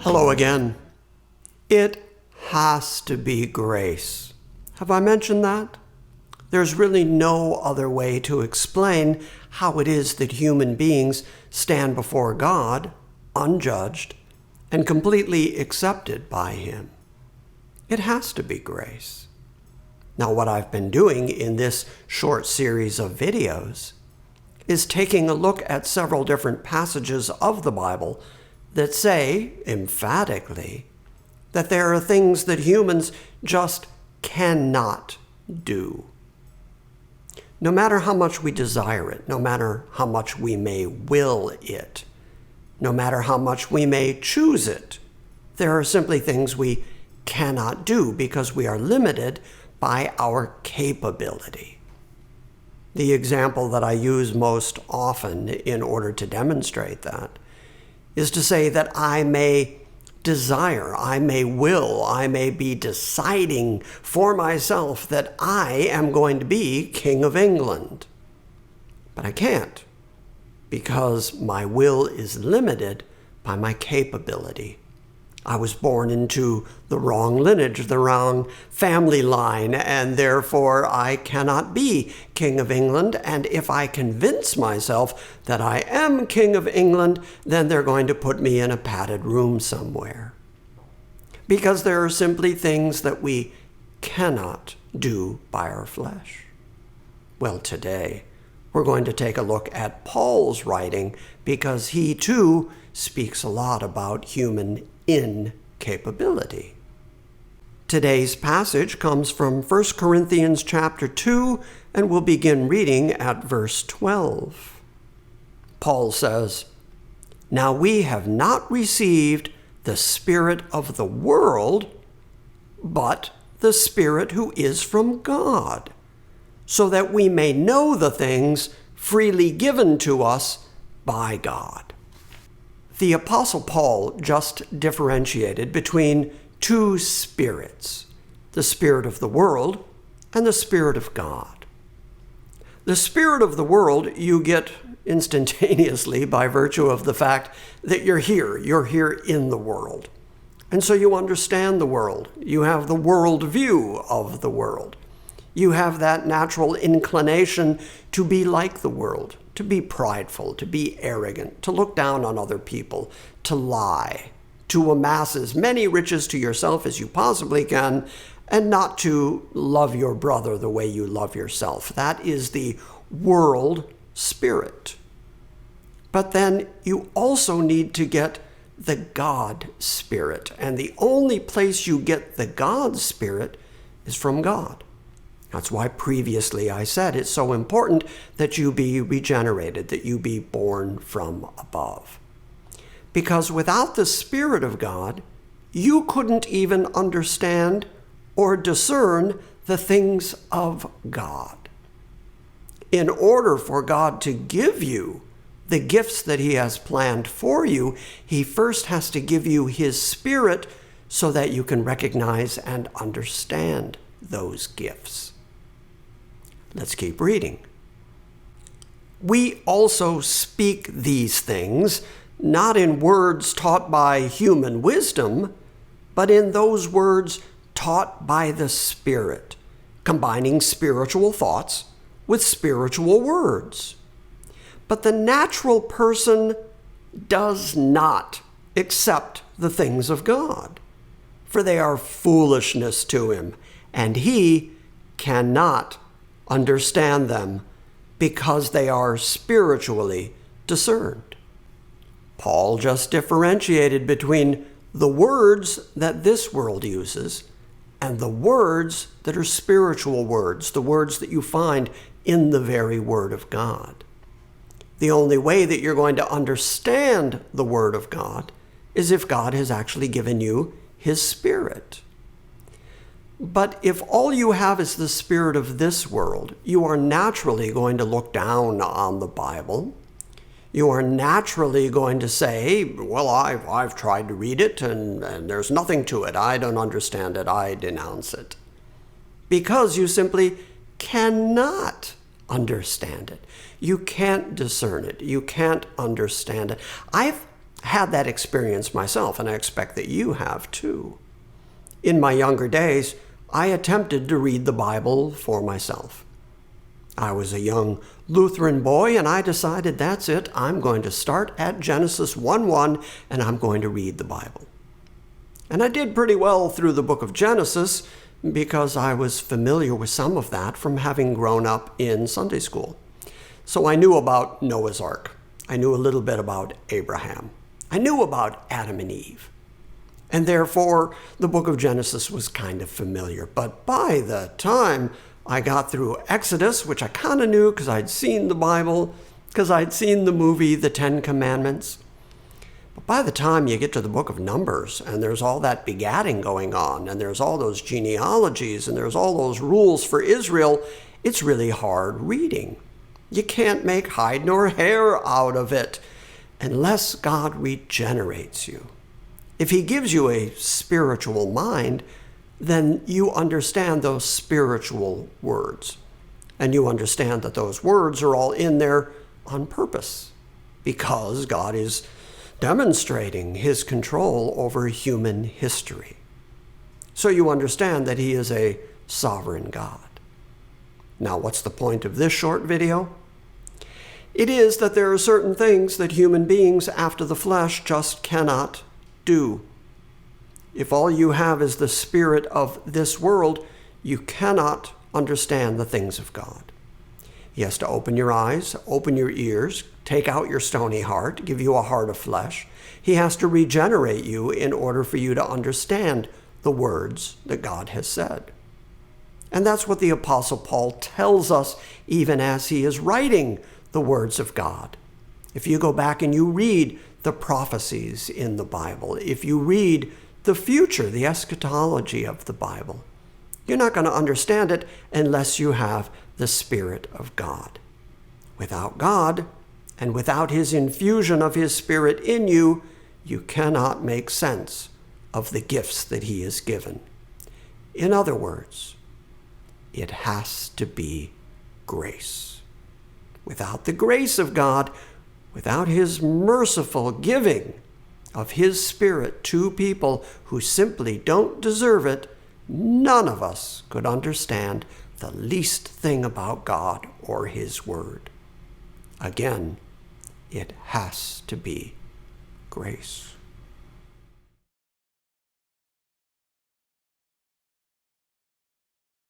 Hello again. It has to be grace. Have I mentioned that? There's really no other way to explain how it is that human beings stand before God, unjudged, and completely accepted by Him. It has to be grace. Now, what I've been doing in this short series of videos is taking a look at several different passages of the Bible that say, emphatically, that there are things that humans just cannot do. No matter how much we desire it, no matter how much we may will it, no matter how much we may choose it, there are simply things we cannot do because we are limited by our capability. The example that I use most often in order to demonstrate that is to say that I may desire, I may will, I may be deciding for myself that I am going to be King of England. But I can't, because my will is limited by my capability. I was born into the wrong lineage, the wrong family line, and therefore I cannot be King of England. And if I convince myself that I am King of England, then they're going to put me in a padded room somewhere. Because there are simply things that we cannot do by our flesh. Well, today we're going to take a look at Paul's writing because he too speaks a lot about human incapability. Today's passage comes from 1 Corinthians chapter 2, and we'll begin reading at verse 12. Paul says, "Now we have not received the Spirit of the world, but the Spirit who is from God, so that we may know the things freely given to us by God." The Apostle Paul just differentiated between two spirits, the spirit of the world and the Spirit of God. The spirit of the world you get instantaneously by virtue of the fact that you're here in the world. And so you understand the world. You have the world view of the world. You have that natural inclination to be like the world, to be prideful, to be arrogant, to look down on other people, to lie, to amass as many riches to yourself as you possibly can, and not to love your brother the way you love yourself. That is the world spirit. But then you also need to get the God spirit, and the only place you get the God spirit is from God. That's why previously I said it's so important that you be regenerated, that you be born from above. Because without the Spirit of God, you couldn't even understand or discern the things of God. In order for God to give you the gifts that He has planned for you, He first has to give you His Spirit so that you can recognize and understand those gifts. Let's keep reading. "We also speak these things, not in words taught by human wisdom, but in those words taught by the Spirit, combining spiritual thoughts with spiritual words. But the natural person does not accept the things of God, for they are foolishness to him, and he cannot understand them because they are spiritually discerned." Paul just differentiated between the words that this world uses and the words that are spiritual words, the words that you find in the very Word of God. The only way that you're going to understand the Word of God is if God has actually given you His Spirit. But if all you have is the spirit of this world, you are naturally going to look down on the Bible. You are naturally going to say, well, I've tried to read it and there's nothing to it. I don't understand it. I denounce it. Because you simply cannot understand it. You can't discern it. You can't understand it. I've had that experience myself, and I expect that you have too. In my younger days, I attempted to read the Bible for myself. I was a young Lutheran boy, and I decided, that's it, I'm going to start at Genesis 1:1, and I'm going to read the Bible. And I did pretty well through the book of Genesis because I was familiar with some of that from having grown up in Sunday school. So I knew about Noah's Ark. I knew a little bit about Abraham. I knew about Adam and Eve. And therefore, the book of Genesis was kind of familiar. But by the time I got through Exodus, which I kind of knew because I'd seen the Bible, because I'd seen the movie, The Ten Commandments. But by the time you get to the book of Numbers, and there's all that begatting going on, and there's all those genealogies, and there's all those rules for Israel, it's really hard reading. You can't make hide nor hair out of it unless God regenerates you. If he gives you a spiritual mind, then you understand those spiritual words. And you understand that those words are all in there on purpose, because God is demonstrating his control over human history. So you understand that he is a sovereign God. Now, what's the point of this short video? It is that there are certain things that human beings after the flesh just cannot do. If all you have is the spirit of this world, you cannot understand the things of God. He has to open your eyes, open your ears, take out your stony heart, give you a heart of flesh. He has to regenerate you in order for you to understand the words that God has said. And that's what the Apostle Paul tells us even as he is writing the words of God. If you go back and you read the prophecies in the Bible, if you read the future, the eschatology of the Bible, you're not going to understand it unless you have the Spirit of God. Without God, and without his infusion of his Spirit in you, you cannot make sense of the gifts that he has given. In other words, it has to be grace. Without the grace of God, without his merciful giving of his Spirit to people who simply don't deserve it, none of us could understand the least thing about God or his word. Again, it has to be grace.